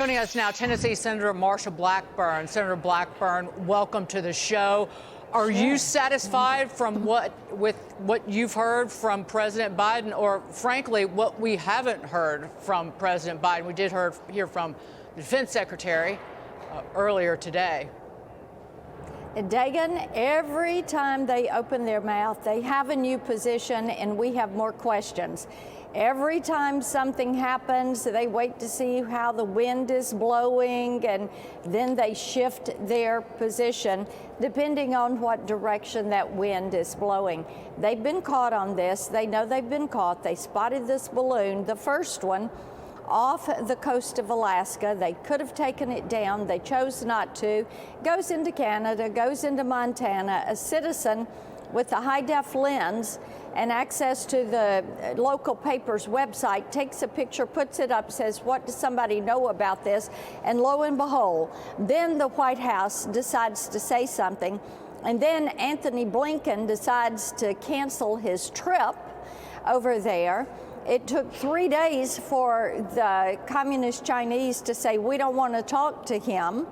Joining us now, Tennessee Senator Marsha Blackburn. Senator Blackburn, welcome to the show. Are you satisfied with what you've heard from President Biden, or frankly, what we haven't heard from President Biden? We did hear from the Defense Secretary earlier today. Dagan, every time they open their mouth, they have a new position and we have more questions. Every time something happens, they wait to see how the wind is blowing, and then they shift their position depending on what direction that wind is blowing. They've been caught on this. They know they've been caught. They spotted this balloon, the first one, off the coast of Alaska. They could have taken it down. They chose not to. Goes into Canada, goes into Montana. A citizen with a high-def lens and access to the local paper's website takes a picture, puts it up, says, what does somebody know about this? And lo and behold, then the White House decides to say something. And then Anthony Blinken decides to cancel his trip over there. It took 3 days for the Communist Chinese to say, we don't want to talk to him.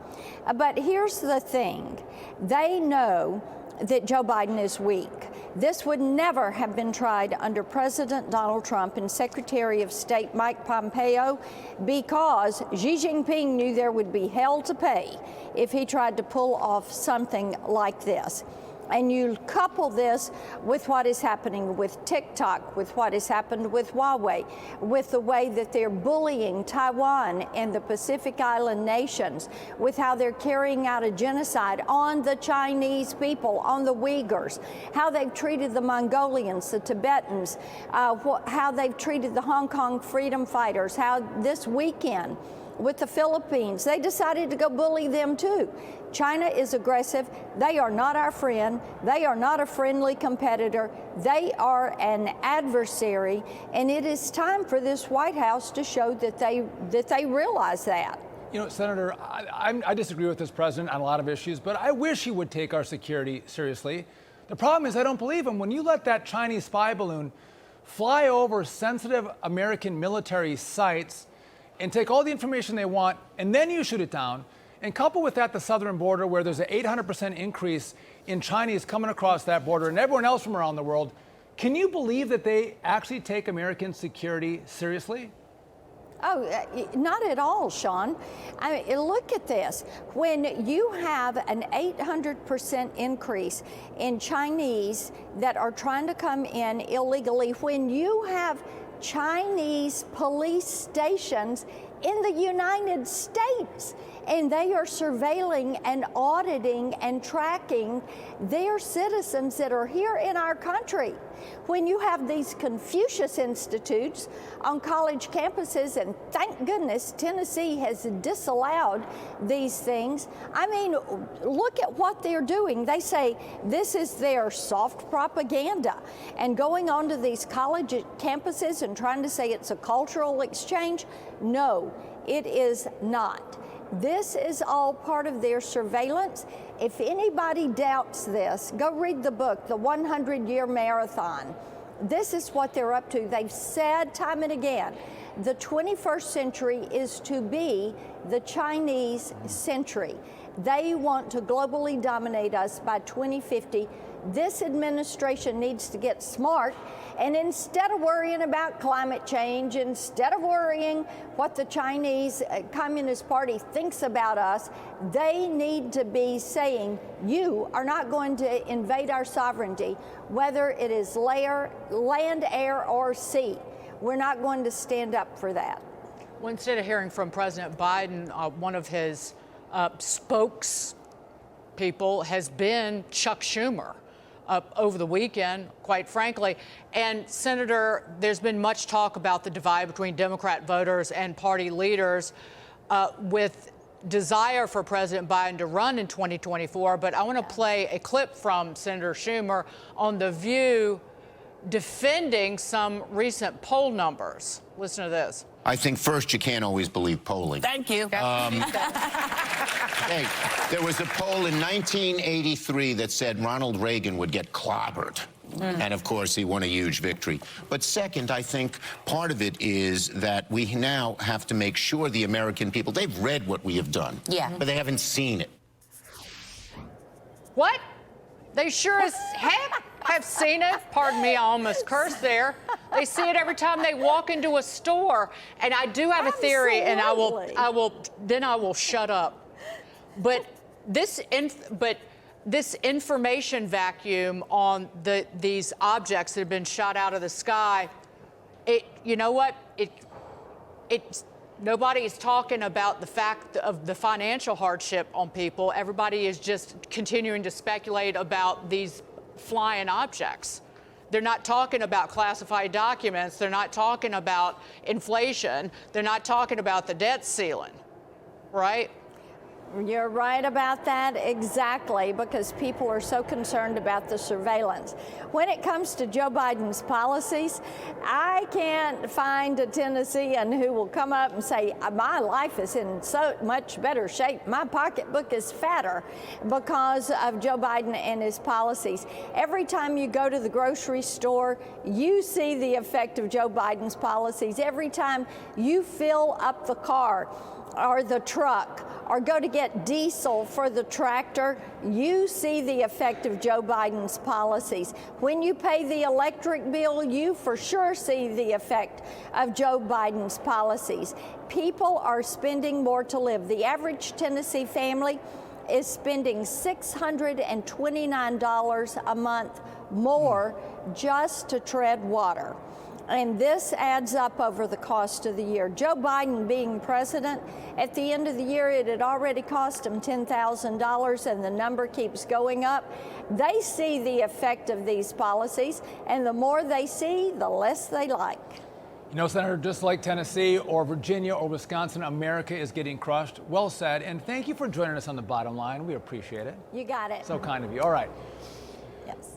But here's the thing. They know that Joe Biden is weak. This would never have been tried under President Donald Trump and Secretary of State Mike Pompeo, because Xi Jinping knew there would be hell to pay if he tried to pull off something like this. And you couple this with what is happening with TikTok, with what has happened with Huawei, with the way that they're bullying Taiwan and the Pacific Island nations, with how they're carrying out a genocide on the Chinese people, on the Uyghurs, how they've treated the Mongolians, the Tibetans, how they've treated the Hong Kong freedom fighters, how this weekend with the Philippines, they decided to go bully them too. China is aggressive. They are not our friend. They are not a friendly competitor. They are an adversary, and it is time for this White House to show that they realize that. You know, Senator, I disagree with this president on a lot of issues, but I wish he would take our security seriously. The problem is I don't believe him. When you let that Chinese spy balloon fly over sensitive American military sites and take all the information they want, and then you shoot it down, and couple with that the southern border, where there's an 800% increase in Chinese coming across that border and everyone else from around the world, can you believe that they actually take American security seriously? Oh, not at all, Sean. I mean, look at this. When you have an 800% increase in Chinese that are trying to come in illegally, when you have Chinese police stations in the United States, and they are surveilling and auditing and tracking their citizens that are here in our country. When you have these Confucius Institutes on college campuses, and thank goodness Tennessee has disallowed these things. I mean, look at what they're doing. They say this is their soft propaganda, and going onto these college campuses and trying to say it's a cultural exchange. No, it is not. This is all part of their surveillance. If anybody doubts this, go read the book, The 100-Year Marathon. This is what they're up to. They've said time and again, the 21st century is to be the Chinese century. They want to globally dominate us by 2050. This administration needs to get smart, and instead of worrying about climate change, instead of worrying what the Chinese Communist Party thinks about us, they need to be saying, you are not going to invade our sovereignty, whether it is land, air, or sea. We're not going to stand up for that. Well, instead of hearing from President Biden, one of his spokespeople has been Chuck Schumer over the weekend, quite frankly. And Senator, there's been much talk about the divide between Democrat voters and party leaders with desire for President Biden to run in 2024. But I want to play a clip from Senator Schumer on The View defending some recent poll numbers. Listen to this. I think first you can't always believe polling. Thank you. Hey, there was a poll in 1983 that said Ronald Reagan would get clobbered. And of course, he won a huge victory. But second, I think part of it is that we now have to make sure the American people, they've read what we have done, but they haven't seen it. What? They sure as heck have seen it. Pardon me, I almost cursed there. They see it every time they walk into a store. And I do have a theory, and I will shut up. But this information vacuum on these objects that have been shot out of the sky, you know what? Nobody is talking about the fact of the financial hardship on people. Everybody is just continuing to speculate about these flying objects. They're not talking about classified documents. They're not talking about inflation. They're not talking about the debt ceiling, right? You're right about that, exactly, because people are so concerned about the surveillance. When it comes to Joe Biden's policies, I can't find a Tennessean who will come up and say, my life is in so much better shape, my pocketbook is fatter because of Joe Biden and his policies. Every time you go to the grocery store, you see the effect of Joe Biden's policies. Every time you fill up the car or the truck, or go to get diesel for the tractor, you see the effect of Joe Biden's policies. When you pay the electric bill, you for sure see the effect of Joe Biden's policies. People are spending more to live. The average Tennessee family is spending $629 a month more just to tread water. And this adds up over the cost of the year. Joe Biden being president, at the end of the year, it had already cost him $10,000, and the number keeps going up. They see the effect of these policies, and the more they see, the less they like. You know, Senator, just like Tennessee or Virginia or Wisconsin, America is getting crushed. Well said. And thank you for joining us on The Bottom Line. We appreciate it. You got it. So kind of you. All right. Yes.